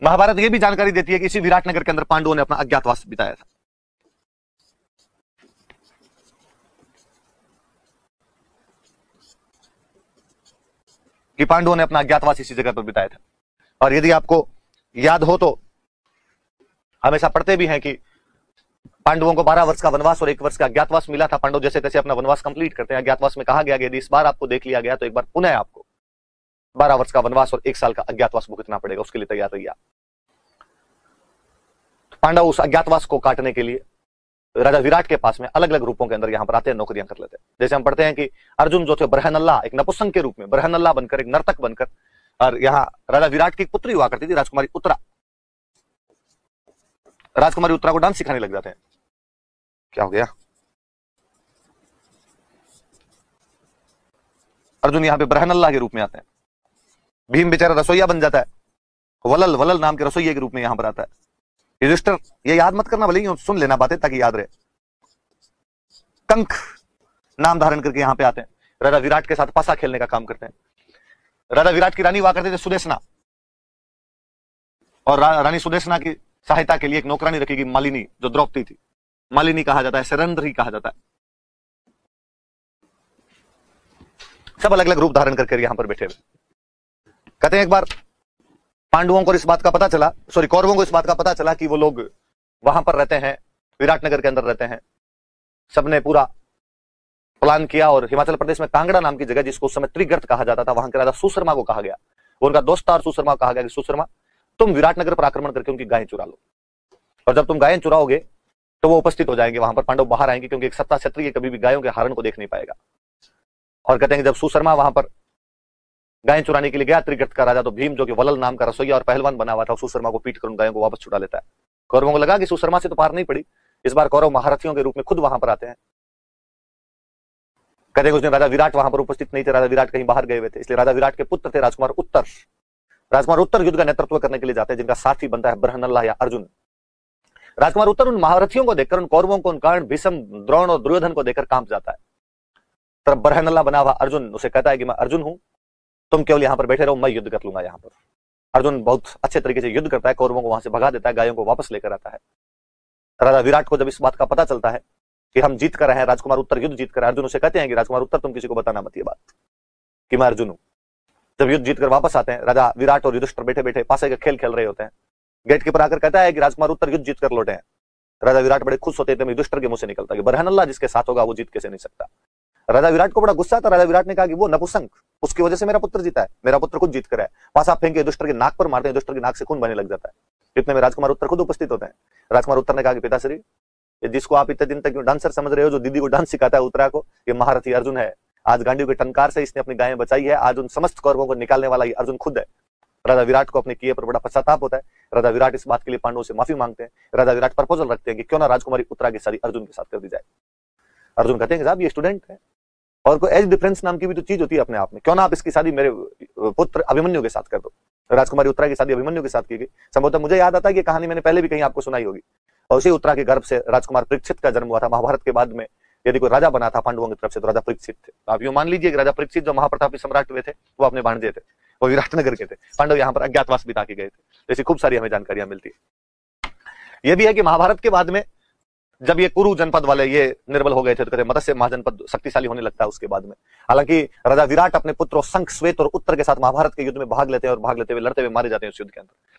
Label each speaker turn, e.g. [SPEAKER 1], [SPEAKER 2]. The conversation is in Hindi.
[SPEAKER 1] महाभारत ये भी जानकारी देती है कि इसी विराटनगर के अंदर पांडवों ने अपना अज्ञातवास बिताया था। कि पांडवों ने अपना अज्ञातवास इसी जगह पर बिताया था। और यदि आपको याद हो तो हमेशा पढ़ते भी हैं कि पांडवों को 12 वर्ष का वनवास और 1 वर्ष का अज्ञातवास मिला था। पांडव जैसे तैसे अपना वनवास कंप्लीट करते हैं। अज्ञातवास में कहा गया कि यदि इस बार आपको देख लिया गया तो एक बार पुनः आपको 12 वर्ष का वनवास और 1 साल का अज्ञातवास भुगतना पड़ेगा, उसके लिए तैयार रहिए। पांडव उस अज्ञातवास को काटने के लिए राजा विराट के पास में अलग अलग रूपों के अंदर यहां पर आते हैं, नौकरियां कर लेते हैं। जैसे हम पढ़ते हैं कि अर्जुन जो थे बरहनल्ला, एक नपुंसक के रूप में बरहनल्ला बनकर, एक नर्तक बनकर, और यहाँ राजा विराट की पुत्री हुआ करती थी राजकुमारी उत्तरा। राजकुमारी उत्तरा को डांस सिखाने लग जाते हैं। क्या हो गया? अर्जुन यहां पे बरहनल्ला के रूप में आते हैं। भीम बेचारा रसोईया बन जाता है, वलल वलल नाम के रसोइये के रूप में यहां पर आता है। युधिष्ठिर, ये याद मत करना, भले ही सुन लेना बातें ताकि याद रहे। कंक नाम धारण करके यहां पे आते हैं, राजा विराट के साथ पासा खेलने का काम करते हैं। राजा विराट की रानी हुआ करते थे सुदेशना, और रानी सुदेशना की सहायता के लिए एक नौकरानी रखी गई मालिनी, जो द्रौपदी थी। मालिनी कहा जाता है, सरेंद्र ही कहा जाता है। सब अलग अलग रूप धारण करके यहां पर बैठे हुए। कहते हैं एक बार पांडवों को इस बात का पता चला, कौरवों को इस बात का पता चला कि वो लोग वहां पर रहते हैं, विराटनगर के अंदर रहते हैं। सबने पूरा प्लान किया और हिमाचल प्रदेश में कांगड़ा नाम की जगह, जिसको उस समय त्रिगर्त कहा जाता था, वहां के राजा सुशर्मा को कहा गया। उनका दोस्त था और सुशर्मा को कहा गया कि सुशर्मा, तुम विराटनगर पर आक्रमण करके उनकी गायें चुरा लो, और जब तुम गायें चुराओगे तो वो उपस्थित हो जाएंगे वहां पर, पांडव बाहर आएंगे, क्योंकि एक सत्ता क्षत्रिय कभी भी गायों के हरण को देख नहीं पाएगा। और कहते हैं जब सुशर्मा वहां पर गायें चुराने के लिए गया त्रिगर्त का राजा, तो भीम जो कि वलल नाम का रसोइया और पहलवान बना हुआ था, सुशर्मा को पीट कर उन गायों को वापस छुड़ा लेता है। कौरवों को लगा कि सुशर्मा से तो पार नहीं पड़ी, इस बार कौरव महारथियों के रूप में खुद वहां पर आते हैं। कहते हैं उस दिन राजा विराट वहां पर उपस्थित नहीं थे, राजा विराट कहीं बाहर गए हुए थे, इसलिए राजा विराट के पुत्र थे राजकुमार उत्तर। राजकुमार उत्तर युद्ध का नेतृत्व करने के लिए जाते हैं, जिनका साथी बनता है बरहनल्ला या अर्जुन। राजकुमार उत्तर उन महारथियों को देखकर, उन कौरवों को, उन कर्ण, भीष्म, द्रोण और दुर्योधन को देखकर कांप जाता है। तब बरहनल्ला बना हुआ अर्जुन उसे कहता है कि मैं अर्जुन हूं, तुम केवल यहां पर बैठे रहो, मैं युद्ध कर लूंगा यहां पर। अर्जुन बहुत अच्छे तरीके से युद्ध करता है, कौरवों को वहां से भगा देता है, गायों को वापस लेकर आता है। राजा विराट को जब इस बात का पता चलता है कि हम जीत कर रहे हैं, राजकुमार उत्तर युद्ध जीत कर, अर्जुन उसे कहते हैं कि राजकुमार उत्तर तुम किसी को बताना मत ये बात कि मैं अर्जुन हूं। जब युद्ध जीतकर वापस आते हैं, राजा विराट और युधिष्ठिर बैठे बैठे पासे का खेल खेल रहे होते हैं। गेट के ऊपर आकर कहता है कि राजकुमार उत्तर युद्ध जीत कर लौटे हैं। राजा विराट बड़े खुश होते हैं, युधिष्ठिर के मुंह से निकलता है कि बरहनल्ला जिसके साथ होगा वो जीत कैसे नहीं सकता। राजा विराट को बड़ा गुस्सा था। राजा विराट ने कहा कि वो नपुंसक, उसकी वजह से मेरा पुत्र जीता है, मेरा पुत्र खुद जीत कर है। पासा फेंक के युधिष्ठिर के नाक पर मारते हैं, युधिष्ठिर के नाक से खून बहने लग जाता है। इतने में राजकुमार उत्तर खुद उपस्थित होते हैं। राजकुमार उत्तर ने कहा कि पिताश्री, जिसको आप इतने दिन तक डांसर समझ रहे हो, जो दीदी को डांस सिखाता है उत्तरा को, ये महारथी अर्जुन है। आज गांडीव के टंकार से इसने अपनी गायें बचाई है, आज उन समस्त कौरवों को निकालने वाला ये अर्जुन खुद है। राजा विराट को अपने किए पर बड़ा पश्चाताप होता है। राजा विराट इस बात के लिए पांडवों से माफी मांगते हैं। राजा विराट प्रपोजल रखते हैं कि क्यों ना राजकुमारी उत्तरा की शादी अर्जुन के साथ कर दी जाए। अर्जुन कहते हैं कि साहब ये स्टूडेंट है, और कोई एज डिफरेंस नाम की भी तो चीज होती है अपने आप में, क्यों ना आप इसकी शादी मेरे पुत्र अभिमन्यु के साथ कर दो। राजकुमारी उत्तरा की शादी अभिमन्यु के साथ की गई। संभवतः मुझे याद आता है कि कहानी मैंने पहले भी कहीं आपको सुनाई होगी। और उसी उत्तरा के गर्भ से राजकुमार परीक्षित का जन्म हुआ था। महाभारत के बाद में यदि कोई राजा बना था पांडवों की तरफ से तो राजा परीक्षित थे। आप यूं मान लीजिए कि राजा परीक्षित जो महाप्रतापी सम्राट हुए थे, वो अपने भांजे थे, वो विराटनगर के थे। पांडव यहाँ पर अज्ञातवास बिता के गए थे। ऐसी खूब सारी हमें जानकारियां मिलती है। यह भी है कि महाभारत के बाद में जब ये कुरु जनपद वाले ये निर्बल हो गए थे, तो कहते मत्स्य महाजनपद शक्तिशाली होने लगता है उसके बाद में। हालांकि राजा विराट अपने पुत्रों शंख, श्वेत और उत्तर के साथ महाभारत के युद्ध में भाग लेते हैं, और भाग लेते हुए लड़ते हुए मारे जाते हैं उस युद्ध के अंदर।